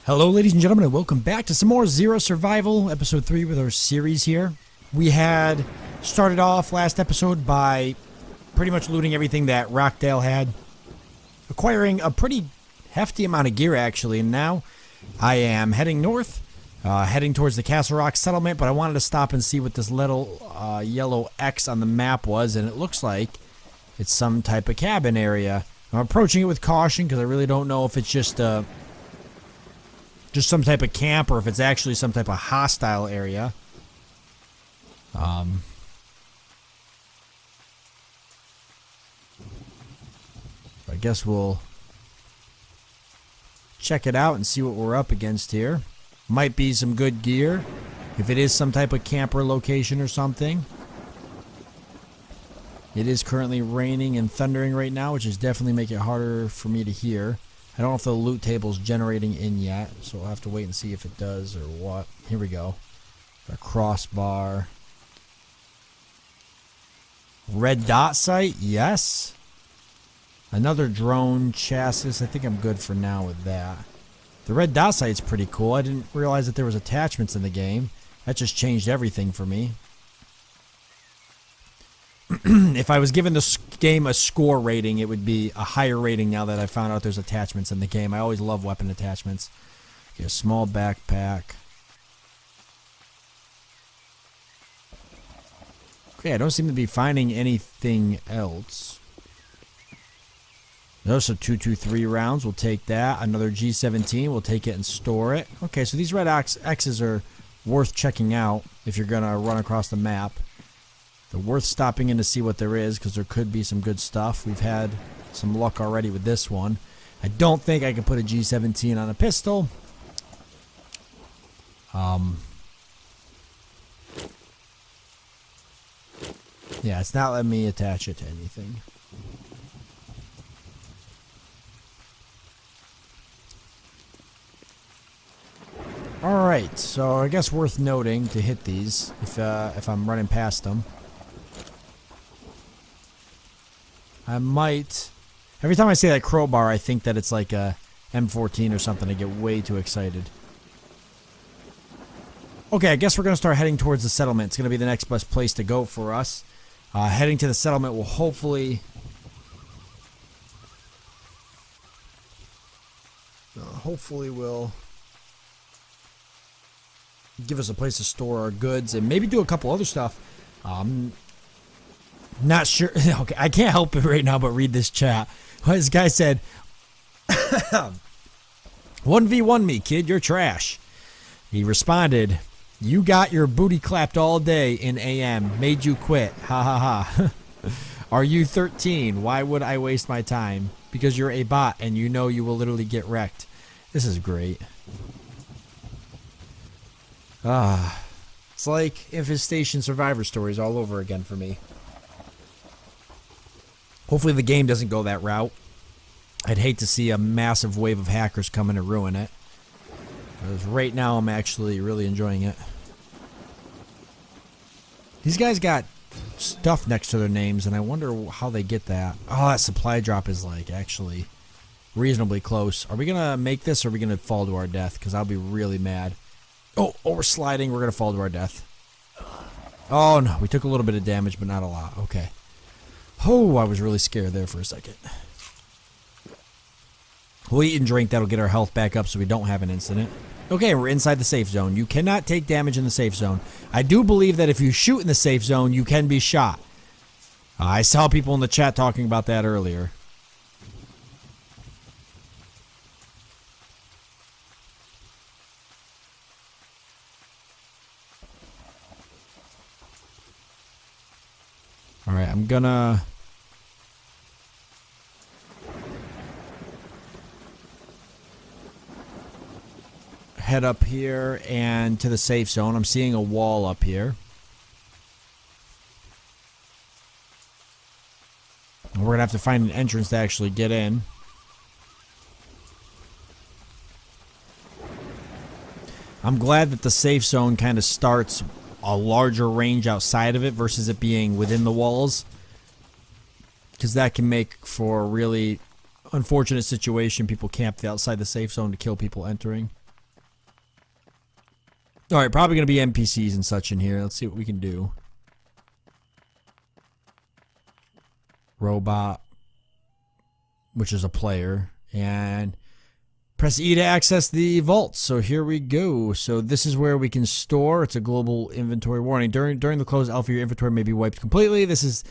Hello ladies and gentlemen, and welcome back to some more Xera Survival, episode 3 with our series here. We had started off last episode by pretty much looting everything that Rockdale had, acquiring a pretty hefty amount of gear actually, and now I am heading north, heading towards the Castle Rock settlement, but I wanted to stop and see what this little yellow X on the map was, and it looks like it's some type of cabin area. I'm approaching it with caution because I really don't know if it's just some type of camp or if it's actually some type of hostile area. I guess we'll check it out and see what we're up against here. Might be some good gear if it is some type of camper location or something. It is currently raining and thundering right now, which is definitely making it harder for me to hear. I don't know if the loot table's generating in yet, so we'll have to wait and see if it does or what. Here we go. A crossbar. Red dot site? Yes. Another drone chassis. I think I'm good for now with that. The red dot site's pretty cool. I didn't realize that there was attachments in the game. That just changed everything for me. If I was given this game a score rating, it would be a higher rating now that I found out there's attachments in the game. I always love weapon attachments. Okay, a small backpack. Okay, I don't seem to be finding anything else. Those are 223 rounds. We'll take that. Another G17. We'll take it and store it. Okay, so these red X's are worth checking out if you're going to run across the map. They're worth stopping in to see what there is, because there could be some good stuff. We've had some luck already with this one. I don't think I can put a G17 on a pistol. Yeah, it's not letting me attach it to anything. Alright, so I guess worth noting to hit these if I'm running past them. I might... Every time I say that crowbar, I think that it's like a M14 or something. I get way too excited. Okay, I guess we're going to start heading towards the settlement. It's going to be the next best place to go for us. Heading to the settlement will hopefully... will give us a place to store our goods and maybe do a couple other stuff. Not sure. Okay, I can't help it right now but read this chat. This guy said, 1v1 me, kid, you're trash. He responded, you got your booty clapped all day in AM. Made you quit. Ha ha ha. Are you 13? Why would I waste my time? Because you're a bot and you know you will literally get wrecked. This is great. It's like Infestation Survivor Stories all over again for me. Hopefully the game doesn't go that route. I'd hate to see a massive wave of hackers come in and ruin it. Because right now I'm actually really enjoying it. These guys got stuff next to their names and I wonder how they get that. Oh, that supply drop is like actually reasonably close. Are we going to make this or are we going to fall to our death? Because I'll be really mad. Oh, we're sliding. We're going to fall to our death. Oh, no. We took a little bit of damage, but not a lot. Okay. Oh, I was really scared there for a second. We'll eat and drink. That'll get our health back up so we don't have an incident. Okay, we're inside the safe zone. You cannot take damage in the safe zone. I do believe that if you shoot in the safe zone, you can be shot. I saw people in the chat talking about that earlier. Alright, I'm gonna head up here and to the safe zone. I'm seeing a wall up here. And we're gonna have to find an entrance to actually get in. I'm glad that the safe zone kind of starts a larger range outside of it versus it being within the walls, because that can make for a really unfortunate situation. People camp outside the safe zone to kill people entering. All right, probably going to be NPCs and such in here. Let's see what we can do. Robot, which is a player, and press E to access the vault. So here we go. So this is where we can store. It's a global inventory warning. During the closed alpha, your inventory may be wiped completely. This is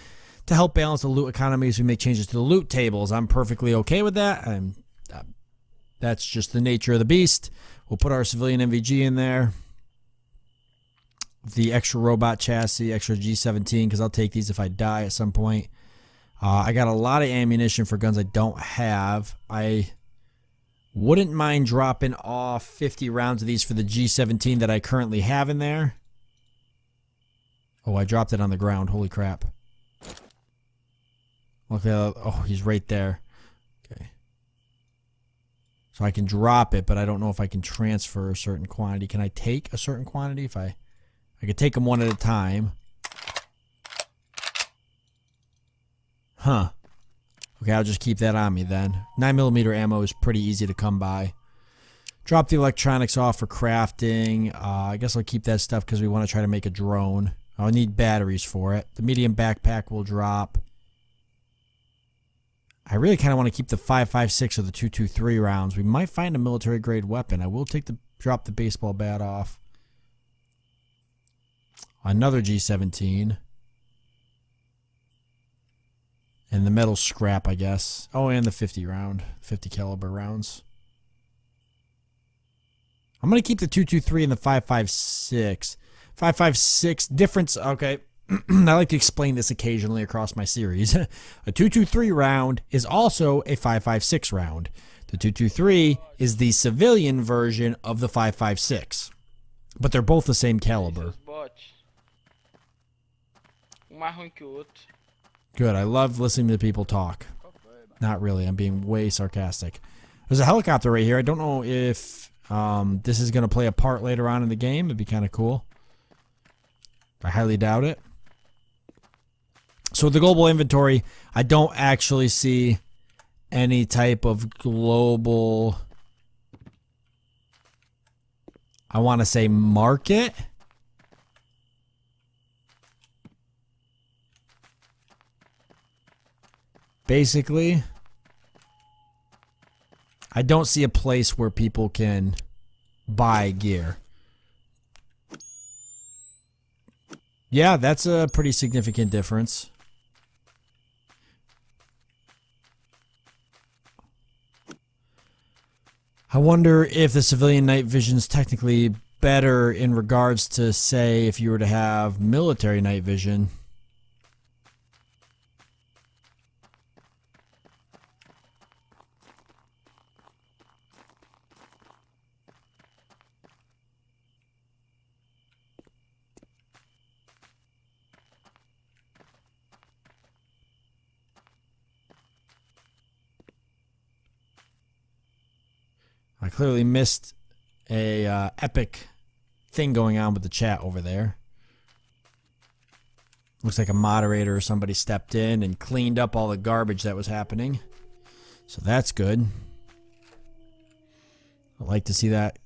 to help balance the loot economy as we make changes to the loot tables. I'm perfectly okay with that. That's just the nature of the beast. We'll put our civilian MVG in there. The extra robot chassis, extra G17, because I'll take these if I die at some point. I got a lot of ammunition for guns I don't have. I wouldn't mind dropping off 50 rounds of these for the G17 that I currently have in there. Oh, I dropped it on the ground. Holy crap. Okay, oh, he's right there. Okay. So I can drop it, but I don't know if I can transfer a certain quantity. Can I take a certain quantity? If I could take them one at a time. Huh. Okay, I'll just keep that on me then. 9mm ammo is pretty easy to come by. Drop the electronics off for crafting. I guess I'll keep that stuff because we want to try to make a drone. I'll need batteries for it. The medium backpack will drop. I really kind of want to keep the 5.56 or the 2.23 rounds. We might find a military grade weapon. I will drop the baseball bat off. Another G17. And the metal scrap, I guess. Oh, and the 50 caliber rounds. I'm going to keep the 2.23 and the 5.56. 5.56 difference. Okay. I like to explain this occasionally across my series. A 2.23 round is also a 5.56 round. The 2.23 is the civilian version of the 5.56. But they're both the same caliber. Good. I love listening to people talk. Not really. I'm being way sarcastic. There's a helicopter right here. I don't know if this is going to play a part later on in the game. It'd be kind of cool. I highly doubt it. So the global inventory, I don't actually see any type of global, I want to say market. Basically, I don't see a place where people can buy gear. Yeah, that's a pretty significant difference. I wonder if the civilian night vision is technically better in regards to, say, if you were to have military night vision. I clearly missed a epic thing going on with the chat over there. Looks like a moderator or somebody stepped in and cleaned up all the garbage that was happening. So that's good. I like to see that.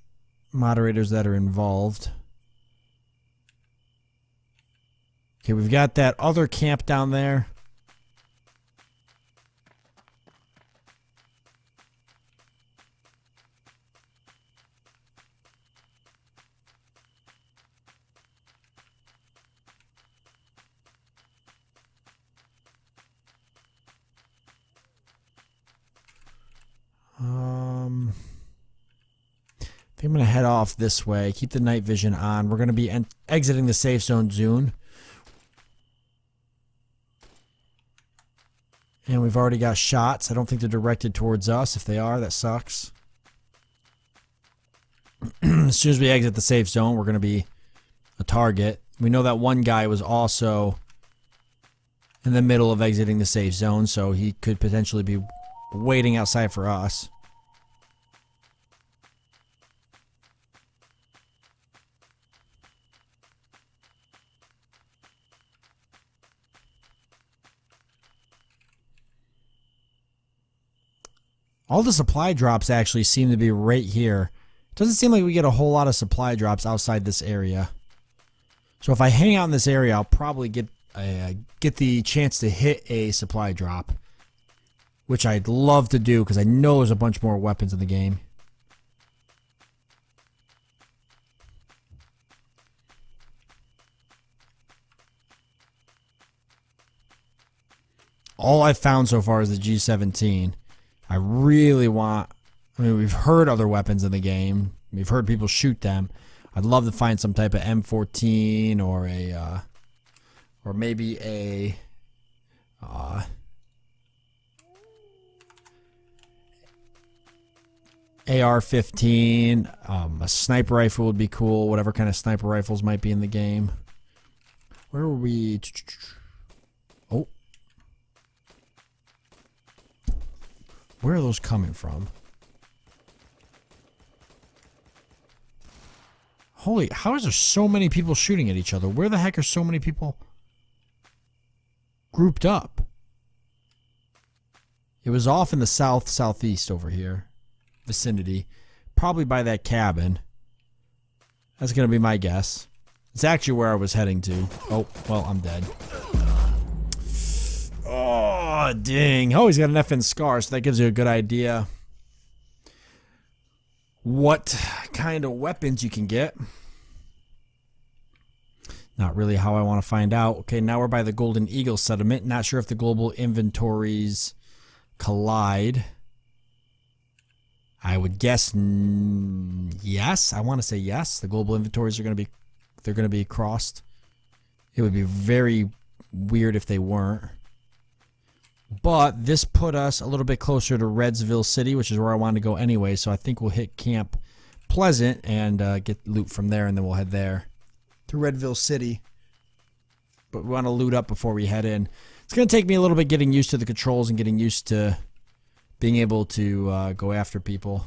Moderators that are involved. Okay, we've got that other camp down there. I think I'm going to head off this way. Keep the night vision on. We're going to be exiting the safe zone soon. And we've already got shots. I don't think they're directed towards us. If they are, that sucks. As soon as we exit the safe zone, we're going to be a target. We know that one guy was also in the middle of exiting the safe zone, so he could potentially be waiting outside for us. All the supply drops actually seem to be right here. Doesn't seem like we get a whole lot of supply drops outside this area. So if I hang out in this area, I'll probably get the chance to hit a supply drop, which I'd love to do because I know there's a bunch more weapons in the game. All I've found so far is the G17. I really want... I mean, we've heard other weapons in the game. We've heard people shoot them. I'd love to find some type of M14 or a... or maybe a... AR-15. A sniper rifle would be cool. Whatever kind of sniper rifles might be in the game. Where are we... Oh. Where are those coming from? Holy, how is there so many people shooting at each other? Where the heck are so many people grouped up? It was off in the southeast over here. Vicinity. Probably by that cabin. That's going to be my guess. It's actually where I was heading to. Oh, well, I'm dead. Oh, dang. Oh, he's got an FN scar, so that gives you a good idea what kind of weapons you can get. Not really how I want to find out. Okay, now we're by the Golden Eagle settlement. Not sure if the global inventories collide. I would guess yes. I want to say yes. The global inventories are going to be crossed. It would be very weird if they weren't. But this put us a little bit closer to Redsville City, which is where I wanted to go anyway. So I think we'll hit Camp Pleasant and get loot from there, and then we'll head there to Redville City. But we want to loot up before we head in. It's going to take me a little bit getting used to the controls and getting used to being able to go after people.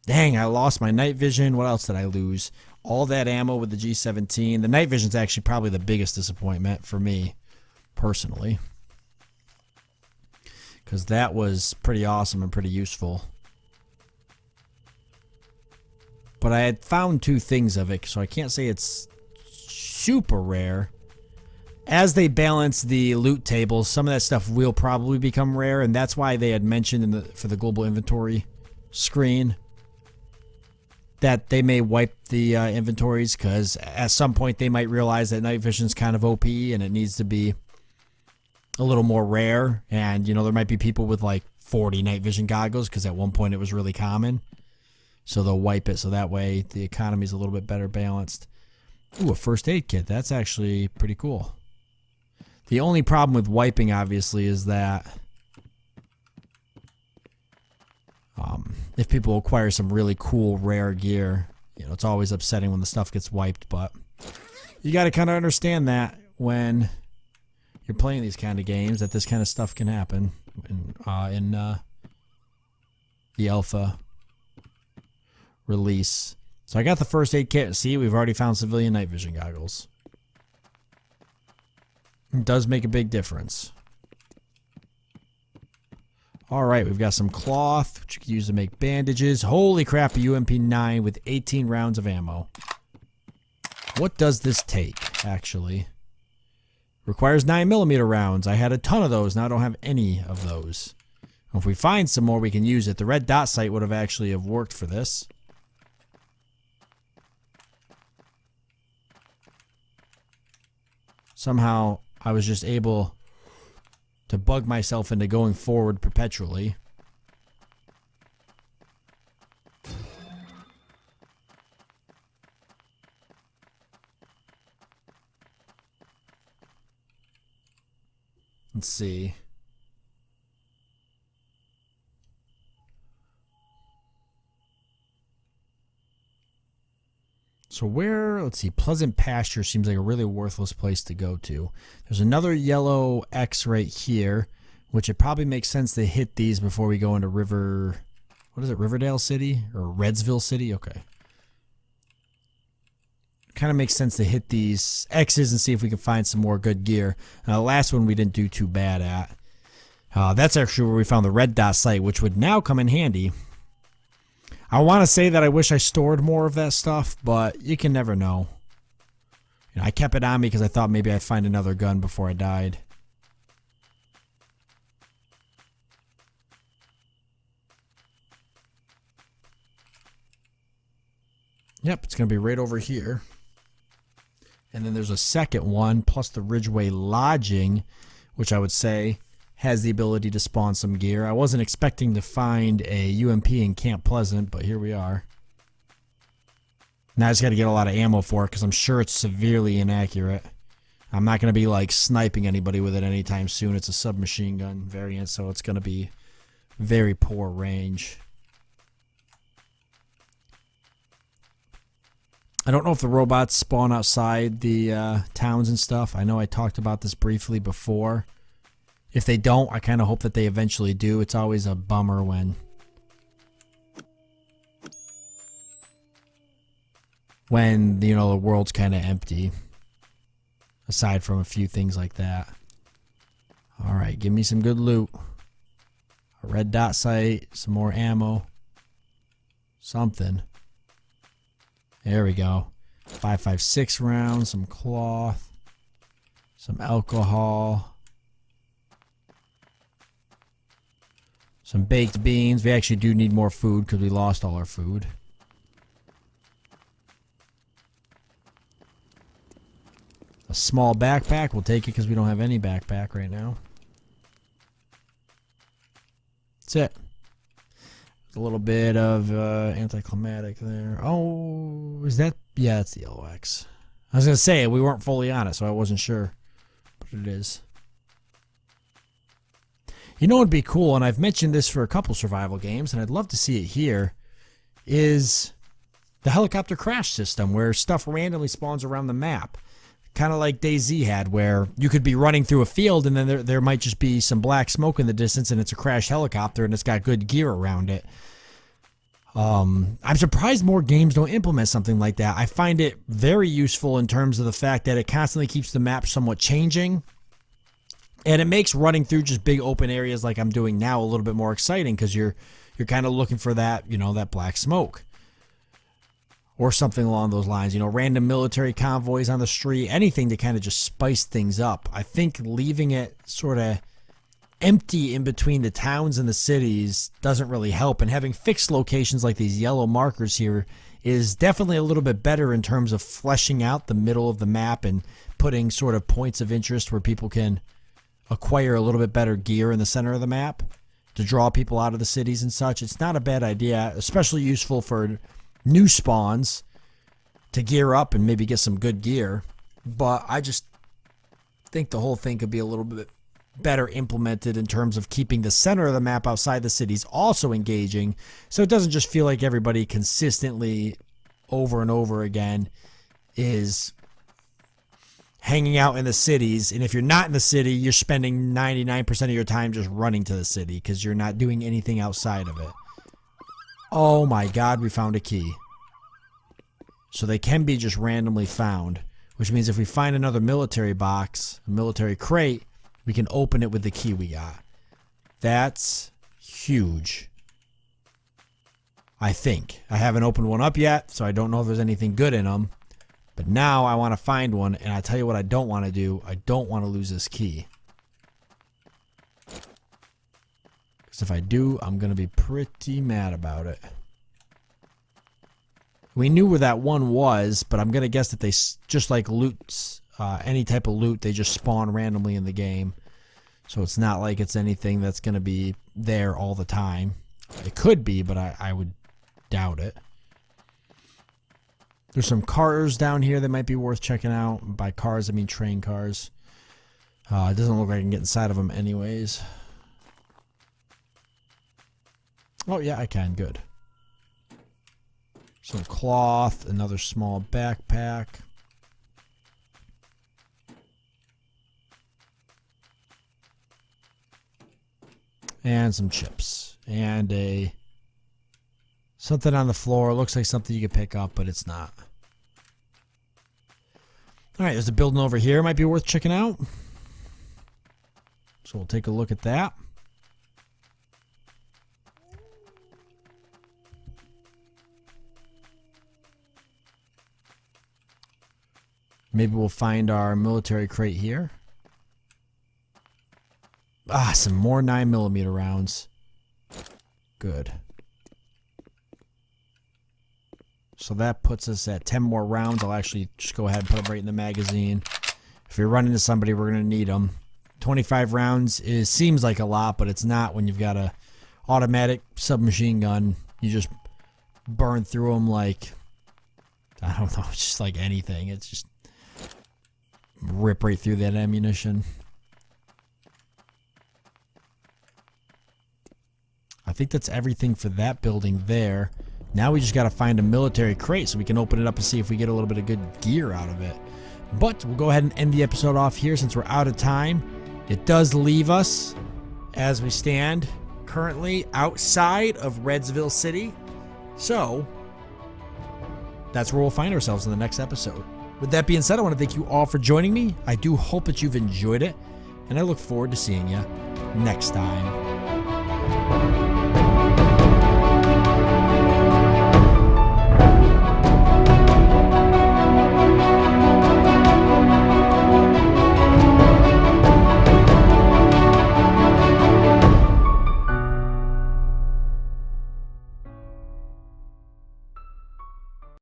Dang, I lost my night vision. What else did I lose? All that ammo with the G17. The night vision's actually probably the biggest disappointment for me, personally. Because that was pretty awesome and pretty useful. But I had found 2 things of it, so I can't say it's super rare. As they balance the loot tables, some of that stuff will probably become rare, and that's why they had mentioned for the global inventory screen that they may wipe the inventories, because at some point they might realize that night vision's kind of OP and it needs to be a little more rare. And, you know, there might be people with like 40 night vision goggles, because at one point it was really common. So they'll wipe it so that way the economy's a little bit better balanced. Ooh, a first aid kit. That's actually pretty cool. The only problem with wiping, obviously, is that if people acquire some really cool, rare gear, you know, it's always upsetting when the stuff gets wiped, but you got to kind of understand that when you're playing these kind of games, that this kind of stuff can happen in the alpha release. So I got the first aid kit. See, we've already found civilian night vision goggles. It does make a big difference. Alright, we've got some cloth, which you can use to make bandages. Holy crap, a UMP9 with 18 rounds of ammo. What does this take, actually? Requires 9mm rounds. I had a ton of those, now I don't have any of those. If we find some more, we can use it. The red dot sight would have actually worked for this. Somehow, I was just able to bug myself into going forward perpetually. Let's see. So where, let's see, Pleasant Pasture seems like a really worthless place to go to. There's another yellow X right here, which it probably makes sense to hit these before we go into Riverdale City? Or Redsville City? Okay. Kind of makes sense to hit these X's and see if we can find some more good gear. The last one we didn't do too bad at. That's actually where we found the red dot sight, which would now come in handy. I want to say that I wish I stored more of that stuff, but you can never know. You know, I kept it on me because I thought maybe I'd find another gun before I died. Yep, it's going to be right over here. And then there's a second one, plus the Ridgeway Lodging, which I would say has the ability to spawn some gear. I wasn't expecting to find a UMP in Camp Pleasant, but here we are. Now I just got to get a lot of ammo for it because I'm sure it's severely inaccurate. I'm not going to be like sniping anybody with it anytime soon. It's a submachine gun variant, so it's going to be very poor range. I don't know if the robots spawn outside the towns and stuff. I know I talked about this briefly before. If they don't, I kind of hope that they eventually do. It's always a bummer when you know, the world's kind of empty. Aside from a few things like that. Alright, give me some good loot. A red dot sight, some more ammo. Something. There we go. 5.56 rounds, some cloth, some alcohol, some baked beans. We actually do need more food because we lost all our food. A small backpack. We'll take it because we don't have any backpack right now. That's it. A little bit of anticlimactic there. Oh, is that? Yeah, it's the LOX. I was going to say, we weren't fully on it, so I wasn't sure. But it is. You know what would be cool, and I've mentioned this for a couple survival games, and I'd love to see it here, is the helicopter crash system, where stuff randomly spawns around the map. Kind of like DayZ had, where you could be running through a field, and then there might just be some black smoke in the distance, and it's a crashed helicopter, and it's got good gear around it. I'm surprised more games don't implement something like that. I find it very useful in terms of the fact that it constantly keeps the map somewhat changing. And it makes running through just big open areas like I'm doing now a little bit more exciting, because you're kind of looking for that, you know, that black smoke. Or something along those lines. You know, random military convoys on the street. Anything to kind of just spice things up. I think leaving it sort of empty in between the towns and the cities doesn't really help, and having fixed locations like these yellow markers here is definitely a little bit better in terms of fleshing out the middle of the map and putting sort of points of interest where people can acquire a little bit better gear in the center of the map to draw people out of the cities and such. It's not a bad idea, especially useful for new spawns to gear up and maybe get some good gear, but I just think the whole thing could be a little bit better implemented in terms of keeping the center of the map outside the cities also engaging, so it doesn't just feel like everybody consistently over and over again is hanging out in the cities, and if you're not in the city, you're spending 99% of your time just running to the city because you're not doing anything outside of it. Oh my god, we found a key. So they can be just randomly found, which means if we find another military box, a military crate, we can open it with the key we got. That's huge. I think. I haven't opened one up yet, so I don't know if there's anything good in them. But now I want to find one, and I tell you what I don't want to do. I don't want to lose this key. Because if I do, I'm going to be pretty mad about it. We knew where that one was, but I'm going to guess that they, just like loots, any type of loot, they just spawn randomly in the game. So it's not like it's anything that's going to be there all the time. It could be, but I would doubt it. There's some cars down here that might be worth checking out. By cars, I mean train cars. It doesn't look like I can get inside of them anyways. Oh, yeah, I can. Good. Some cloth, another small backpack. And some chips. And a... something on the floor. Looks like something you could pick up, but it's not. Alright, there's a building over here. Might be worth checking out. So we'll take a look at that. Maybe we'll find our military crate here. Ah, some more 9mm rounds. Good. So that puts us at 10 more rounds. I'll actually just go ahead and put them right in the magazine. If you're running into somebody, we're going to need them. 25 rounds seems like a lot, but it's not when you've got a automatic submachine gun. You just burn through them like, I don't know, it's just like anything. It's just rip right through that ammunition. I think that's everything for that building there. Now we just got to find a military crate so we can open it up and see if we get a little bit of good gear out of it. But we'll go ahead and end the episode off here since we're out of time. It does leave us, as we stand currently outside of Redsville City. So that's where we'll find ourselves in the next episode. With that being said, I want to thank you all for joining me. I do hope that you've enjoyed it, and I look forward to seeing you next time.